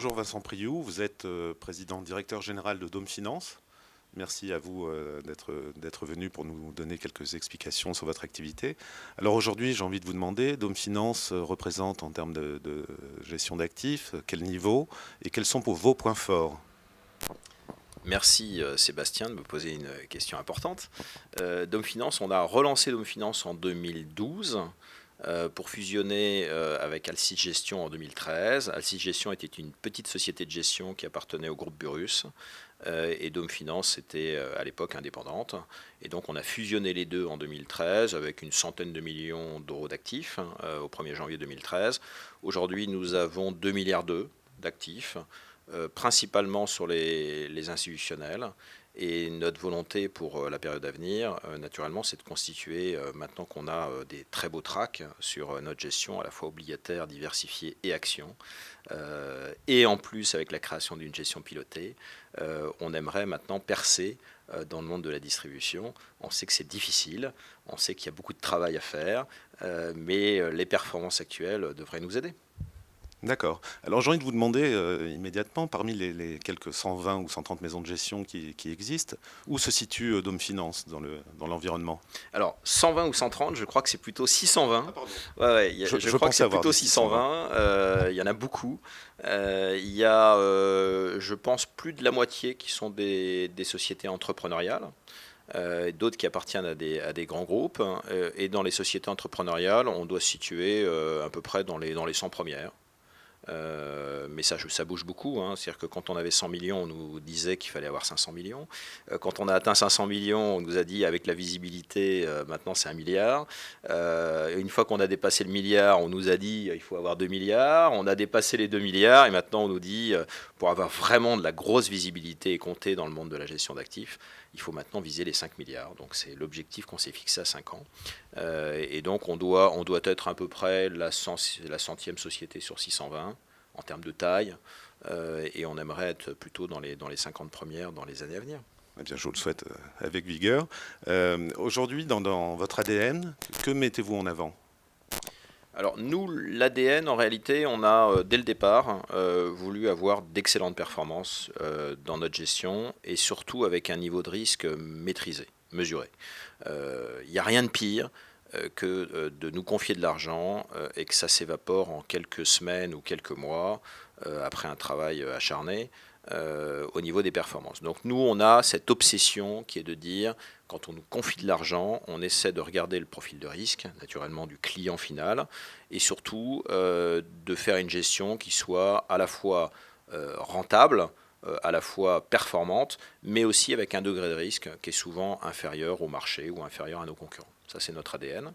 bonjour Vincent Priou, vous êtes président directeur général de Dôme Finance. Merci à vous d'être venu pour nous donner quelques explications sur votre activité. Alors aujourd'hui, j'ai envie de vous demander, Dôme Finance représente en termes de gestion d'actifs, quel niveau et quels sont vos points forts? Merci Sébastien de me poser une question importante. Dôme Finance, on a relancé Dôme Finance en 2012 pour fusionner avec Alcis Gestion en 2013. Alcis Gestion était une petite société de gestion qui appartenait au groupe Burrus et Dôme Finance était à l'époque indépendante. Et donc on a fusionné les deux en 2013 avec une centaine de millions d'euros d'actifs au 1er janvier 2013. Aujourd'hui, nous avons 2 milliards d'actifs. Principalement sur les institutionnels. Et notre volonté pour la période à venir, naturellement, c'est de constituer, maintenant qu'on a des très beaux tracks sur notre gestion, à la fois obligataire, diversifiée et action, et en plus avec la création d'une gestion pilotée, on aimerait maintenant percer dans le monde de la distribution. On sait que c'est difficile, on sait qu'il y a beaucoup de travail à faire, mais les performances actuelles devraient nous aider. D'accord. Alors j'ai envie de vous demander immédiatement, parmi les quelques 120 ou 130 maisons de gestion qui existent, où se situe Dôme Finance dans l'environnement? Alors, 120 ou 130, je crois que c'est plutôt 620. Ah pardon. Ouais, ouais, je Je crois que pensais c'est avoir plutôt dit 620. 620. Il y en a beaucoup. Il y a, je pense, plus de la moitié qui sont des sociétés entrepreneuriales. D'autres qui appartiennent à des grands groupes. Et dans les sociétés entrepreneuriales, on doit se situer à peu près dans les 100 premières. Mais ça bouge beaucoup, hein. C'est-à-dire que quand on avait 100 millions, on nous disait qu'il fallait avoir 500 millions. Quand on a atteint 500 millions, on nous a dit avec la visibilité, maintenant c'est 1 milliard. Une fois qu'on a dépassé le milliard, on nous a dit il faut avoir 2 milliards. On a dépassé les 2 milliards et maintenant on nous dit pour avoir vraiment de la grosse visibilité et compter dans le monde de la gestion d'actifs, il faut maintenant viser les 5 milliards. Donc c'est l'objectif qu'on s'est fixé à 5 ans. Et donc on doit être à peu près la centième société sur 620 en termes de taille, et on aimerait être plutôt dans les 50 premières dans les années à venir. Eh bien, je vous le souhaite avec vigueur. Aujourd'hui, dans votre ADN, que mettez-vous en avant? Alors nous, l'ADN, en réalité, on a dès le départ voulu avoir d'excellentes performances dans notre gestion et surtout avec un niveau de risque maîtrisé, mesuré. Il n'y a rien de pire que de nous confier de l'argent et que ça s'évapore en quelques semaines ou quelques mois après un travail acharné au niveau des performances. Donc nous, on a cette obsession qui est de dire, quand on nous confie de l'argent, on essaie de regarder le profil de risque, naturellement du client final, et surtout de faire une gestion qui soit à la fois rentable, à la fois performante, mais aussi avec un degré de risque qui est souvent inférieur au marché ou inférieur à nos concurrents. Ça, c'est notre ADN.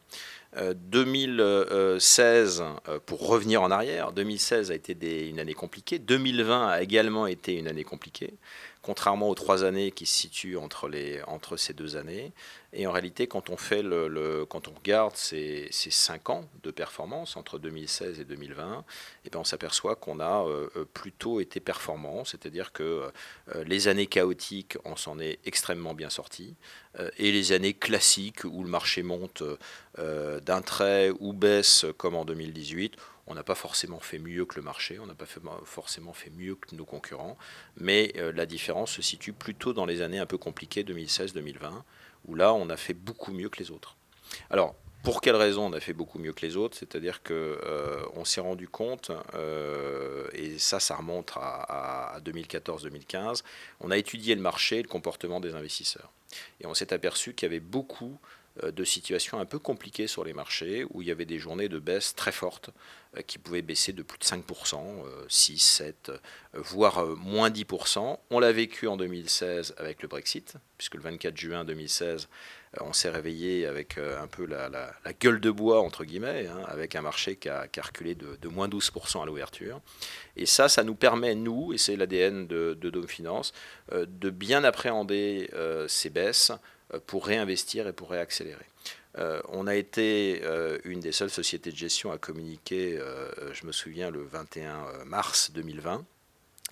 2016, pour revenir en arrière, 2016 a été une année compliquée. 2020 a également été une année compliquée, contrairement aux 3 années qui se situent entre ces 2 années. Et en réalité, quand on regarde ces 5 ans de performance entre 2016 et 2020, eh bien on s'aperçoit qu'on a plutôt été performant, c'est-à-dire que les années chaotiques, on s'en est extrêmement bien sorti, et les années classiques où le marché monte d'un trait ou baisse comme en 2018, on n'a pas forcément fait mieux que le marché, on n'a pas forcément fait mieux que nos concurrents, mais la différence se situe plutôt dans les années un peu compliquées 2016-2020, où là on a fait beaucoup mieux que les autres. Alors, pour quelle raison on a fait beaucoup mieux que les autres? C'est-à-dire qu'on s'est rendu compte, et ça remonte à 2014-2015, on a étudié le marché et le comportement des investisseurs. Et on s'est aperçu qu'il y avait beaucoup de situations un peu compliquées sur les marchés, où il y avait des journées de baisse très fortes, qui pouvaient baisser de plus de 5%, 6, 7, voire moins 10%. On l'a vécu en 2016 avec le Brexit, puisque le 24 juin 2016, on s'est réveillé avec un peu la gueule de bois, entre guillemets, hein, avec un marché qui a reculé de moins 12% à l'ouverture. Et ça nous permet, nous, et c'est l'ADN de Dôme Finance, de bien appréhender ces baisses pour réinvestir et pour réaccélérer. On a été une des seules sociétés de gestion à communiquer, je me souviens, le 21 mars 2020,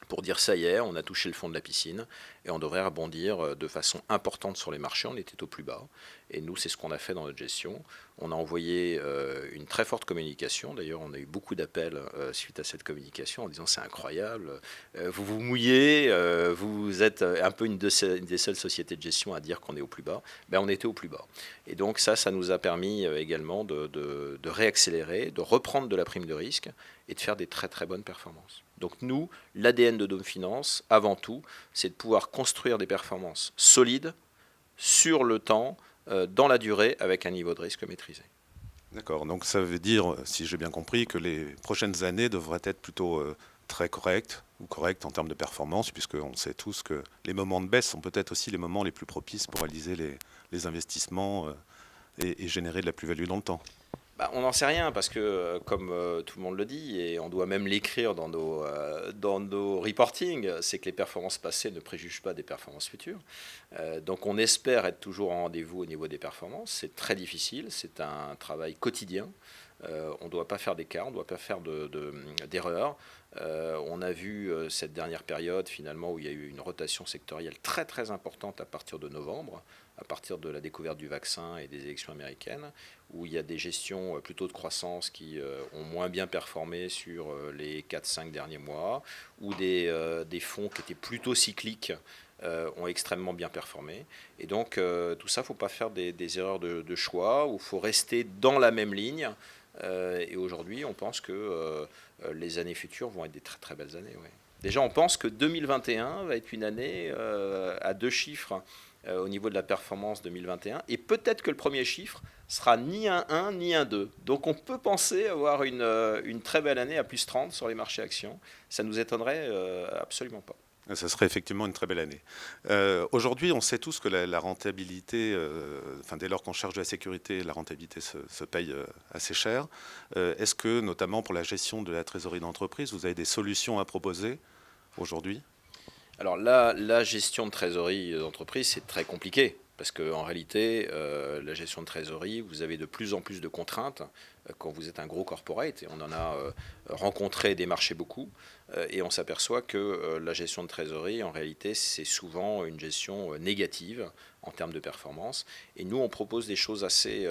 pour dire ça y est, on a touché le fond de la piscine et on devrait rebondir de façon importante sur les marchés. On était au plus bas et nous, c'est ce qu'on a fait dans notre gestion. On a envoyé une très forte communication. D'ailleurs, on a eu beaucoup d'appels suite à cette communication en disant c'est incroyable, vous vous mouillez, vous êtes un peu une des seules sociétés de gestion à dire qu'on est au plus bas. Ben, on était au plus bas. Et donc ça nous a permis également de réaccélérer, de reprendre de la prime de risque et de faire des très très bonnes performances. Donc nous, l'ADN de Dome Finance, avant tout, c'est de pouvoir construire des performances solides sur le temps, dans la durée, avec un niveau de risque maîtrisé. D'accord, donc ça veut dire, si j'ai bien compris, que les prochaines années devraient être plutôt très correctes ou correctes en termes de performance, puisqu'on sait tous que les moments de baisse sont peut-être aussi les moments les plus propices pour réaliser les investissements et générer de la plus-value dans le temps. Bah, on n'en sait rien parce que, comme tout le monde le dit, et on doit même l'écrire dans nos reportings, c'est que les performances passées ne préjugent pas des performances futures. Donc on espère être toujours en rendez-vous au niveau des performances. C'est très difficile, c'est un travail quotidien. On ne doit pas faire d'écart, on ne doit pas faire d'erreurs. On a vu cette dernière période finalement où il y a eu une rotation sectorielle très très importante à partir de novembre, à partir de la découverte du vaccin et des élections américaines, où il y a des gestions plutôt de croissance qui ont moins bien performé sur les 4-5 derniers mois, ou des fonds qui étaient plutôt cycliques ont extrêmement bien performé. Et donc tout ça, il ne faut pas faire des erreurs de choix, ou il faut rester dans la même ligne. Et aujourd'hui, on pense que les années futures vont être des très très belles années. Ouais. Déjà, on pense que 2021 va être une année à deux chiffres au niveau de la performance 2021. Et peut-être que le premier chiffre sera ni un 1 ni un 2. Donc on peut penser avoir une très belle année à plus 30 sur les marchés actions. Ça ne nous étonnerait absolument pas. Ça serait effectivement une très belle année. Aujourd'hui, on sait tous que la rentabilité, dès lors qu'on cherche de la sécurité, la rentabilité se paye assez cher. Est-ce que, notamment pour la gestion de la trésorerie d'entreprise, vous avez des solutions à proposer aujourd'hui? Alors là, la gestion de trésorerie d'entreprise, c'est très compliqué. Parce qu'en réalité, la gestion de trésorerie, vous avez de plus en plus de contraintes quand vous êtes un gros corporate. Et on en a rencontré des marchés beaucoup. Et on s'aperçoit que la gestion de trésorerie, en réalité, c'est souvent une gestion négative en termes de performance. Et nous, on propose des choses assez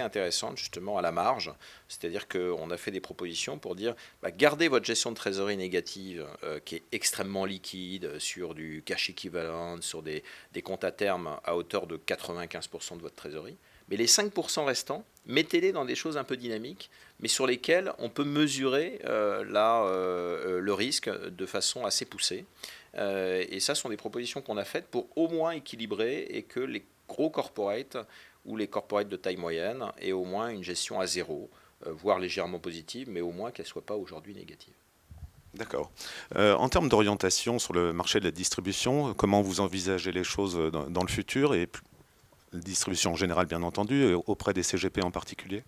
intéressantes, justement, à la marge. C'est-à-dire qu'on a fait des propositions pour dire, gardez votre gestion de trésorerie négative, qui est extrêmement liquide, sur du cash équivalent, sur des comptes à terme à hauteur de 95% de votre trésorerie. Mais les 5% restants, mettez-les dans des choses un peu dynamiques, mais sur lesquelles on peut mesurer le risque de façon assez poussée. Et ça, sont des propositions qu'on a faites pour au moins équilibrer et que les gros corporates ou les corporates de taille moyenne aient au moins une gestion à zéro, voire légèrement positive, mais au moins qu'elle ne soit pas aujourd'hui négative. D'accord. En termes d'orientation sur le marché de la distribution, comment vous envisagez les choses dans le futur et la distribution en général, bien entendu, et auprès des CGP en particulier?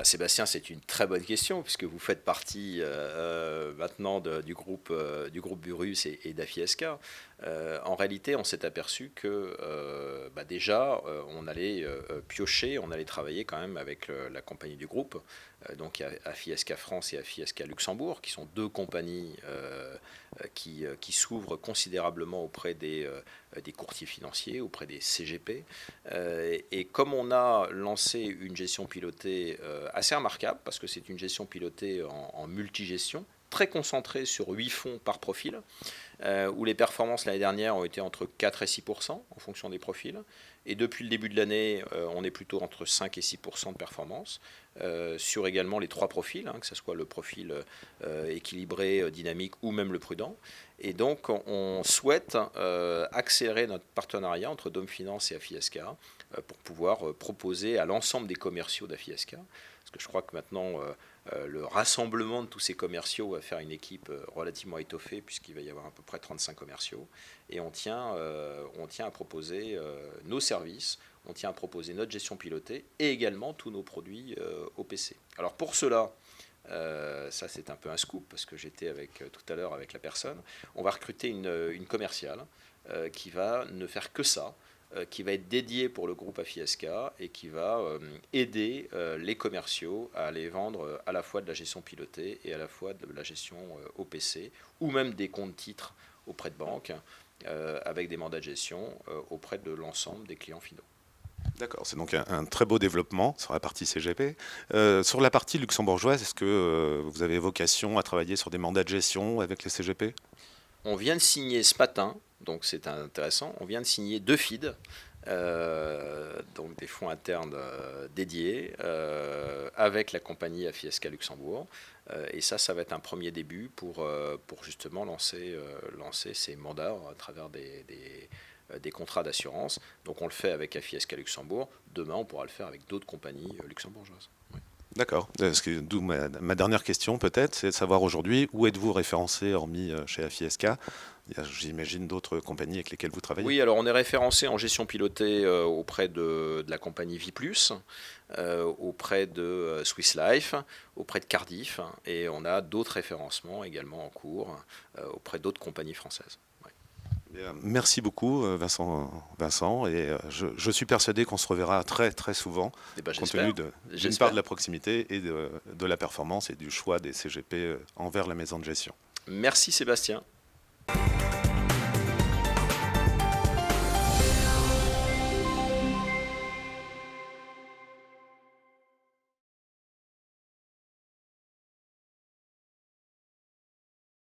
Sébastien, c'est une très bonne question puisque vous faites partie maintenant du groupe Burrus et d'Afi-SK. En réalité, on s'est aperçu que déjà, on allait piocher, on allait travailler quand même avec la compagnie du groupe. Donc il y a Afi-SK France et Afi-SK Luxembourg, qui sont deux compagnies qui s'ouvrent considérablement auprès des courtiers financiers, auprès des CGP. Et comme on a lancé une gestion pilotée assez remarquable, parce que c'est une gestion pilotée en multigestion, très concentrée sur 8 fonds par profil, où les performances l'année dernière ont été entre 4 et 6% en fonction des profils. Et depuis le début de l'année, on est plutôt entre 5 et 6% de performance sur également les trois profils, que ce soit le profil équilibré, dynamique ou même le prudent. Et donc, on souhaite accélérer notre partenariat entre Dome Finance et Afi-SK pour pouvoir proposer à l'ensemble des commerciaux d'Afi-SK. Parce que je crois que maintenant, le rassemblement de tous ces commerciaux va faire une équipe relativement étoffée, puisqu'il va y avoir à peu près 35 commerciaux. Et on tient à proposer nos services, on tient à proposer notre gestion pilotée et également tous nos produits OPC. Alors pour cela, ça c'est un peu un scoop, parce que j'étais tout à l'heure avec la personne, on va recruter une commerciale qui va ne faire que ça, qui va être dédié pour le groupe AFISK et qui va aider les commerciaux à aller vendre à la fois de la gestion pilotée et à la fois de la gestion OPC, ou même des comptes titres auprès de banques, avec des mandats de gestion auprès de l'ensemble des clients finaux. D'accord, c'est donc un très beau développement sur la partie CGP. Sur la partie luxembourgeoise, est-ce que vous avez vocation à travailler sur des mandats de gestion avec les CGP? On vient de signer ce matin, donc c'est intéressant, on vient de signer 2 FID, donc des fonds internes dédiés, avec la compagnie AFISK Luxembourg. Et ça va être un premier début pour justement lancer ces mandats à travers des contrats d'assurance. Donc on le fait avec AFISK Luxembourg. Demain, on pourra le faire avec d'autres compagnies luxembourgeoises. Oui. D'accord. D'où ma dernière question peut-être, c'est de savoir aujourd'hui où êtes-vous référencé hormis chez AFISK. Il y a, j'imagine, d'autres compagnies avec lesquelles vous travaillez. Oui, alors on est référencé en gestion pilotée auprès de la compagnie Viplus, auprès de Swiss Life, auprès de Cardiff, et on a d'autres référencements également en cours auprès d'autres compagnies françaises. Ouais. Bien, merci beaucoup Vincent, et je suis persuadé qu'on se reverra très très souvent, Eh ben, compte tenu d'une j'espère. part de la proximité et de la performance et du choix des CGP envers la maison de gestion. Merci Sébastien.